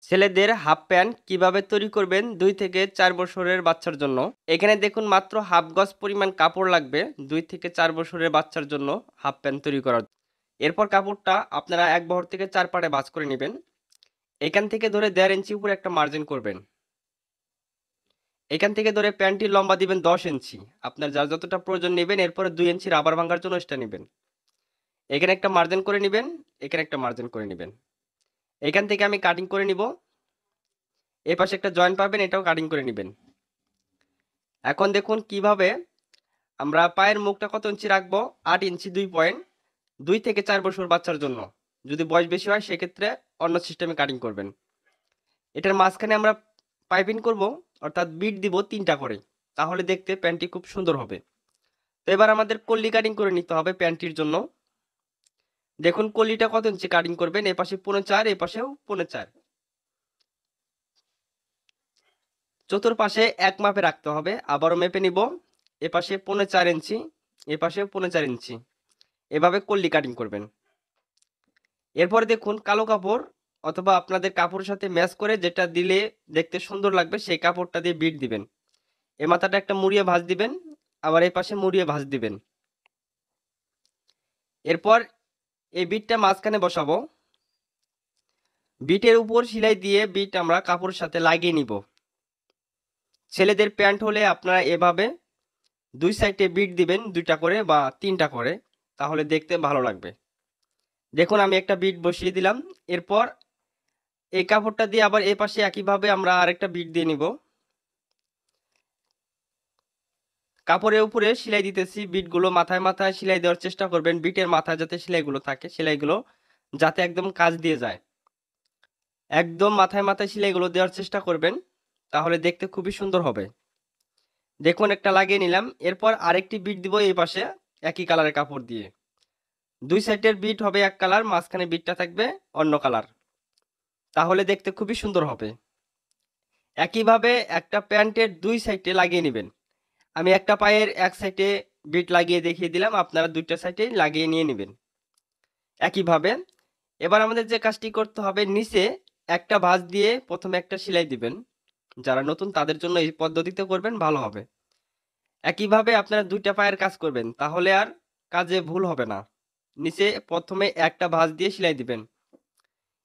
ছেলেদের half pant কিভাবে তৈরি করবেন 2 থেকে 4 বছরের বাচ্চার জন্য। এখানে দেখুন মাত্র হাফ গজ পরিমাণ কাপড় লাগবে 2 থেকে 4 বছরের বাচ্চার জন্য হাফ প্যান্ট তৈরি করার। এরপর কাপড়টা আপনারা 1 বহর থেকে 4 পাটে ভাঁজ করে নেবেন। এখান থেকে ধরে 1.5 ইঞ্চি উপরে একটা মার্জিন করবেন। এখান থেকে ধরে প্যান্টটির লম্বা দিবেন 10 ইঞ্চি। আপনার যার যতটা প্রয়োজন নেবেন, এরপরে 2 ইঞ্চি রাবার ভাঙার জন্য এক্সট্রা নেবেন। এখানে একটা মার্জিন করে নিবেন, এখানে একটা মার্জিন করে নিবেন। এখান থেকে আমি কাটিং করে নিব। এই পাশে একটা জয়েন্ট পাবেন, এটাও কাটিং করে নিবেন। এখন দেখুন কিভাবে আমরা পায়ের মুখটা কত ইঞ্চি রাখবো, 8 ইঞ্চি 2 পয়েন্ট, 2 থেকে 4 বছর বাচ্চার জন্য। যদি বয়স বেশি হয় সেক্ষেত্রে অন্য সিস্টেমে কাটিং করবেন। এটার মাঝখানে আমরা পাইপিং করব, অর্থাৎ বিট দিব 3টা করে, তাহলে দেখতে প্যান্টটি খুব সুন্দর হবে। তো এবার আমাদের কল্লি কাটিং করে নিতে হবে প্যান্টটির জন্য। দেখুন কল্লিটা কত ইঞ্চি কাটিং করবেন, এ পাশে 4.5, এ পাশেও 4.5। চতুর্পাশে এক মাপে রাখতে হবে। আবারও মেপে নিব, এ পাশে 4.5 ইঞ্চি, এ পাশে 4.5 ইঞ্চি। এভাবে কল্লি কাটিং করবেন। এরপরে দেখুন কালো কাপড় অথবা আপনাদের কাপড়ের সাথে ম্যাচ করে যেটা দিলে দেখতে সুন্দর লাগবে সেই কাপড়টা দিয়ে বিট দিবেন। এ মাথাটা একটা মুড়িয়ে ভাঁজ দিবেন, আবার এই পাশে মুড়িয়ে ভাঁজ দিবেন। এরপর এই বিটটা মাঝখানে বসাবো। বিটের উপর সেলাই দিয়ে বিট আমরা কাপড়ের সাথে লাগিয়ে নিব। ছেলেদের প্যান্ট হলে আপনারা এভাবে 2 সাইডে বিট দিবেন, 2টা করে বা 3টা করে, তাহলে দেখতে ভালো লাগবে। দেখুন আমি একটা বিট বসিয়ে দিলাম। এরপর এই কাপড়টা দিয়ে আবার এই পাশে একইভাবে আমরা আরেকটা বিট দিয়ে নিব। কাপড়ের উপরে সেলাই দিতেছি, বিটগুলো মাথায় মাথায় সেলাই দেওয়ার চেষ্টা করবেন। বিটের মাথায় যাতে সেলাইগুলো থাকে, সেলাইগুলো যাতে একদম কাজ দিয়ে যায়, একদম মাথায় মাথায় সেলাইগুলো দেওয়ার চেষ্টা করবেন, তাহলে দেখতে খুবই সুন্দর হবে। দেখুন একটা লাগিয়ে নিলাম। এরপর আরেকটি বিট দিব এই পাশে একই কালারের কাপড় দিয়ে। 2 সাইডের বিট হবে এক কালার, মাঝখানে বিটটা থাকবে অন্য কালার, তাহলে দেখতে খুবই সুন্দর হবে। একইভাবে একটা প্যান্টের 2 সাইডে লাগিয়ে নেবেন। আমি একটা পায়ের এক সাইডে বিট লাগিয়ে দেখিয়ে দিলাম, আপনারা 2টা সাইডে লাগিয়ে নিয়ে নেবেন একইভাবে। এবার আমাদের যে কাজটি করতে হবে, নিচে একটা ভাঁজ দিয়ে প্রথমে একটা সেলাই দিবেন। যারা নতুন তাদের জন্য এই পদ্ধতিতে করবেন, ভালো হবে। একইভাবে আপনারা 2টা পায়ের কাজ করবেন, তাহলে আর কাজে ভুল হবে না। নিচে প্রথমে একটা ভাঁজ দিয়ে সেলাই দিবেন।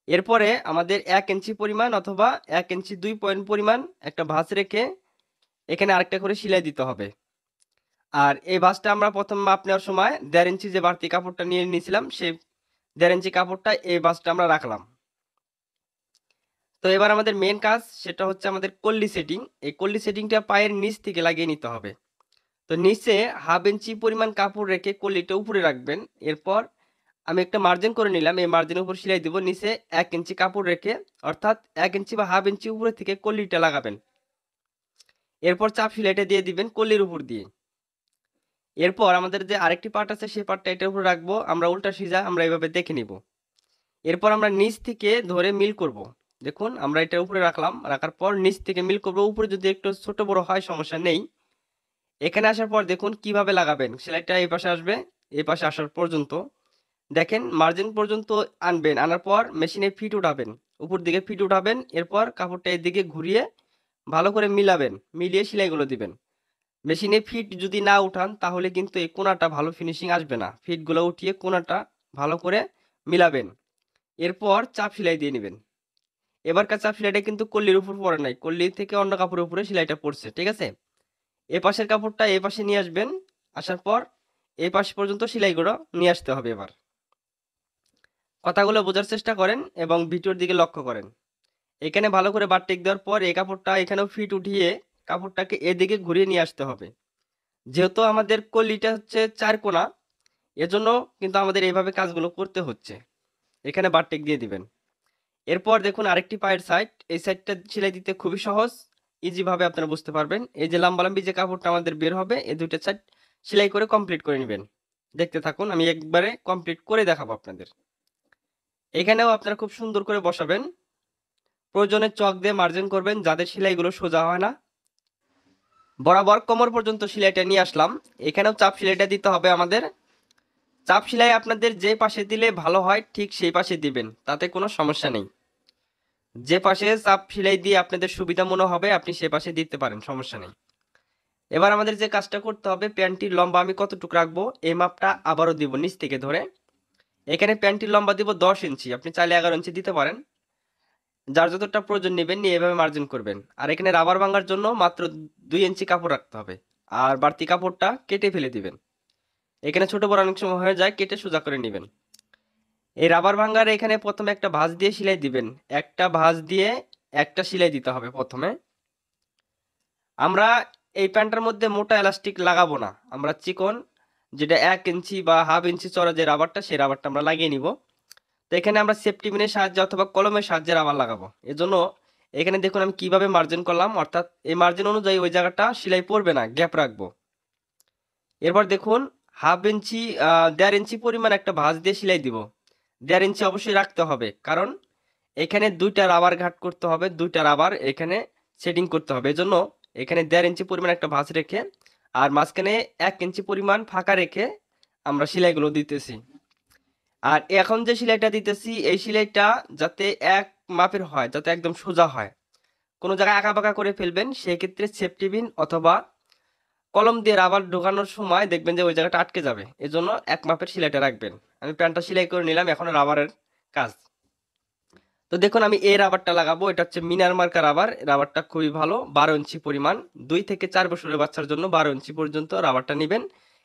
এরপরে আমাদের 1 ইঞ্চি পরিমাণ অথবা 1 ইঞ্চি 2 পয়েন্ট পরিমাণ একটা ভাঁজ রেখে এখানে আরেকটা করে সেলাই দিতে হবে। আর এই ভাঁজটা আমরা প্রথম মাপ নেওয়ার সময় 1.5 ইঞ্চি যে বাড়তি কাপড়টা নিয়ে নিয়েছিলাম, সেই 1.5 ইঞ্চি কাপড়টা এই ভাঁজটা আমরা রাখলাম। তো এবার আমাদের মেন কাজ, সেটা হচ্ছে আমাদের কল্লি সেটিং। এই কল্লি সেটিংটা পায়ের নিচ থেকে লাগিয়ে নিতে হবে। তো নিচে 1/2 ইঞ্চি পরিমাণ কাপড় রেখে কল্লিটা উপরে রাখবেন। এরপর আমি একটা মার্জিন করে নিলাম, এই মার্জিনের উপর সেলাই দিব। নিচে 1 ইঞ্চি কাপড় রেখে, অর্থাৎ 1 ইঞ্চি বা 1/2 ইঞ্চি উপরে থেকে কল্লিটা লাগাবেন। এরপর চাপ সেলাইটা দিয়ে দিবেন কল্লির উপর দিয়ে। এরপর আমাদের যে আরেকটি পার্ট আছে সেই পার্টটা এটার উপর রাখবো, আমরা উল্টা সিজা আমরা এইভাবে দেখে নিব। এরপর আমরা নিচ থেকে ধরে মিল করব। দেখুন আমরা এটার উপরে রাখলাম, রাখার পর নিচ থেকে মিল করব। উপরে যদি একটু ছোট বড় হয় সমস্যা নেই। এখানে আসার পর দেখুন কিভাবে লাগাবেন। সেলাইটা এই পাশে আসবে, এই পাশে আসার পর্যন্ত দেখেন মার্জিন পর্যন্ত আনবেন। আনার পর মেশিনে ফিট উঠাবেন, উপর দিকে ফিট উঠাবেন। এরপর কাপড়টা এদিকে ঘুরিয়ে ভালো করে মিলাবেন, মিলিয়ে সেলাইগুলো দিবেন। মেশিনে ফিট যদি না উঠান তাহলে কিন্তু এই কোনাটা ভালো ফিনিশিং আসবে না। ফিটগুলো উঠিয়ে কোনাটা ভালো করে মিলাবেন। এরপর চাপ সেলাই দিয়ে নেবেন। এবারকার চাপ সেলাইটা কিন্তু কল্লির উপর পড়ে নাই, কল্লি থেকে অন্য কাপড়ের উপরে সেলাইটা পড়ছে, ঠিক আছে। এ পাশের কাপড়টা এ পাশে নিয়ে আসবেন, আসার পর এই পাশ পর্যন্ত সেলাইগুলো নিয়ে আসতে হবে। এবার কথাগুলো বোঝার চেষ্টা করেন এবং ভিডিওর দিকে লক্ষ্য করেন। এখানে ভালো করে বারটেক দেওয়ার পর এই কাপড়টা এখানেও ফিট উঠিয়ে কাপড়টাকে এদিকে ঘুরিয়ে নিয়ে আসতে হবে। যেহেতু আমাদের কলিটা হচ্ছে 4 কোনা, এজন্য কিন্তু আমাদের এইভাবে কাজগুলো করতে হচ্ছে। এখানে বারটেক দিয়ে দিবেন। এরপর দেখুন আরেকটি পায়ের সাইড, এই সাইডটা সেলাই দিতে খুবই সহজ, ইজি ভাবে আপনারা বুঝতে পারবেন। এই যে লম্বালম্বি যে কাপড়টা আমাদের বের হবে, এই 2টা সাইড সেলাই করে কমপ্লিট করে নেবেন। দেখতে থাকুন, আমি একবারে কমপ্লিট করে দেখাবো আপনাদের। এখানেও আপনারা খুব সুন্দর করে বসাবেন। প্রয়োজনে চক দিয়ে মার্জিন করবেন, যাদের সেলাইগুলো সোজা হয় না। বরাবর কোমর পর্যন্ত সেলাইটা নিয়ে আসলাম। এখানেও চাপ সেলাইটা দিতে হবে আমাদের। চাপ সেলাই আপনাদের যে পাশে দিলে ভালো হয় ঠিক সেই পাশে দিবেন, তাতে কোনো সমস্যা নেই। যে পাশে চাপ সেলাই দিয়ে আপনাদের সুবিধা মনে হবে আপনি সে পাশে দিতে পারেন, সমস্যা নেই। এবার আমাদের যে কাজটা করতে হবে, প্যান্টটির লম্বা আমি কতটুকু রাখবো এই মাপটা আবারও দিব নিচ থেকে ধরে। এখানে প্যান্টটির লম্বা দিব 10 ইঞ্চি, আপনি চাইলে 11 ইঞ্চি দিতে পারেন। যার যতটা প্রয়োজন নেবেন নিয়ে এভাবে মার্জিন করবেন। আর এখানে রাবার ভাঙার জন্য মাত্র 2 ইঞ্চি কাপড় রাখতে হবে, আর বাড়তি কাপড়টা কেটে ফেলে দিবেন। এখানে ছোট বড় অনেক সময় হয়ে যায়, কেটে সোজা করে নেবেন। এই রাবার ভাঙার এখানে প্রথমে একটা ভাঁজ দিয়ে সেলাই দিবেন, একটা ভাঁজ দিয়ে একটা সেলাই দিতে হবে প্রথমে। আমরা এই প্যান্টটার মধ্যে মোটা এলাস্টিক লাগাবো না, আমরা চিকন যেটা 1 ইঞ্চি বা হাফ ইঞ্চি চড়া যে রাবারটা সেই রাবারটা আমরা লাগিয়ে নিব। তো এখানে আমরা সেফটি পিনের সাহায্যে অথবা কলমের সাহায্যে রাবার লাগাবো। এজন্য এখানে দেখুন আমি কিভাবে মার্জিন করলাম, অর্থাৎ এই মার্জিন অনুযায়ী ওই জায়গাটা সেলাই পড়বে না, গ্যাপ রাখবো। এরপর দেখুন হাফ ইঞ্চি 1.5 ইঞ্চি পরিমাণ একটা ভাঁজ দিয়ে সেলাই দিব। 1.5 ইঞ্চি অবশ্যই রাখতে হবে, কারণ এখানে দুইটা রাবার ঘাট করতে হবে, দুইটা রাবার এখানে সেটিং করতে হবে। এজন্য এখানে 1.5 ইঞ্চি পরিমাণ একটা ভাঁজ রেখে আর মাঝখানে 1 ইঞ্চি পরিমাণ ফাঁকা রেখে আমরা সেলাইগুলো দিতেছি। আর এখন যে সেলাইটা দিতেছি এই সেলাইটা যাতে এক মাপের হয়, যাতে একদম সোজা হয়। কোনো জায়গায় আঁকা বাঁকা করে ফেলবেন, সেক্ষেত্রে সেফটি পিন অথবা কলম দিয়ে রাবার ঢোকানোর সময় দেখবেন যে ওই জায়গাটা আটকে যাবে। এজন্য এক মাপের সেলাইটা রাখবেন। আমি প্যান্টটা সেলাই করে নিলাম, এখন রাবারের কাজ। তো দেখুন আমি এই রাবারটা লাগাবো, এটা হচ্ছে মিনার মার্কা রাবার। রাবারটা খুবই ভালো, 12 ইঞ্চি পরিমাণ। 2 থেকে 4 বছরের বাচ্চার জন্য 12 ইঞ্চি পর্যন্ত রাবারটা নেবেন।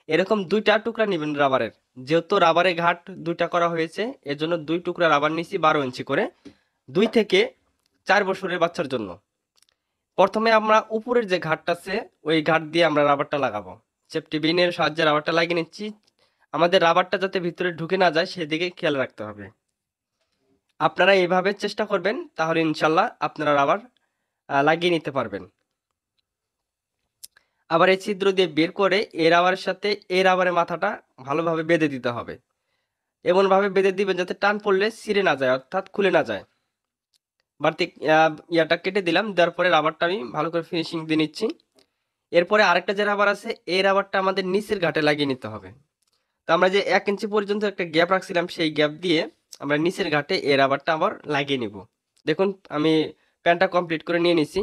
এরকম দুইটা টুকরা নেবেন রাবারের, যেহেতু রাবারের ঘাট দুইটা করা হয়েছে এজন্য 2 টুকরা রাবার নিছি 12 ইঞ্চি করে, 2 থেকে 4 বছরের বাচ্চার জন্য। প্রথমে আমরা উপরের যে ঘাটটা আছে ওই ঘাট দিয়ে আমরা রাবারটা লাগাবো। সেফটি পিনের সাহায্যে রাবারটা লাগিয়ে নিচ্ছি। আমাদের রাবারটা যাতে ভিতরে ঢুকে না যায় সেদিকে খেয়াল রাখতে হবে। আপনারা এইভাবে চেষ্টা করবেন, তাহলে ইনশাল্লাহ আপনারা রাবার লাগিয়ে নিতে পারবেন। আবার এই ছিদ্র দিয়ে বের করে এই রাবারের সাথে এই রাবারের মাথাটা ভালোভাবে বেঁধে দিতে হবে। এমনভাবে বেঁধে দিবেন যাতে টান পড়লে ছিঁড়ে না যায়, অর্থাৎ খুলে না যায়। বাড়তি ইয়াটা কেটে দিলাম, দেওয়ার পরে রাবারটা আমি ভালো করে ফিনিশিং দিয়ে নিচ্ছি। এরপরে আরেকটা যে রাবার আছে এই রাবারটা আমাদের নিচের ঘাটে লাগিয়ে নিতে হবে। তো আমরা যে 1 ইঞ্চি পর্যন্ত একটা গ্যাপ রাখছিলাম সেই গ্যাপ দিয়ে আমরা নিচের ঘাটে এই রাবারটা আবার লাগিয়ে নিব। দেখুন আমি প্যান্টটা কমপ্লিট করে নিয়ে নিছি।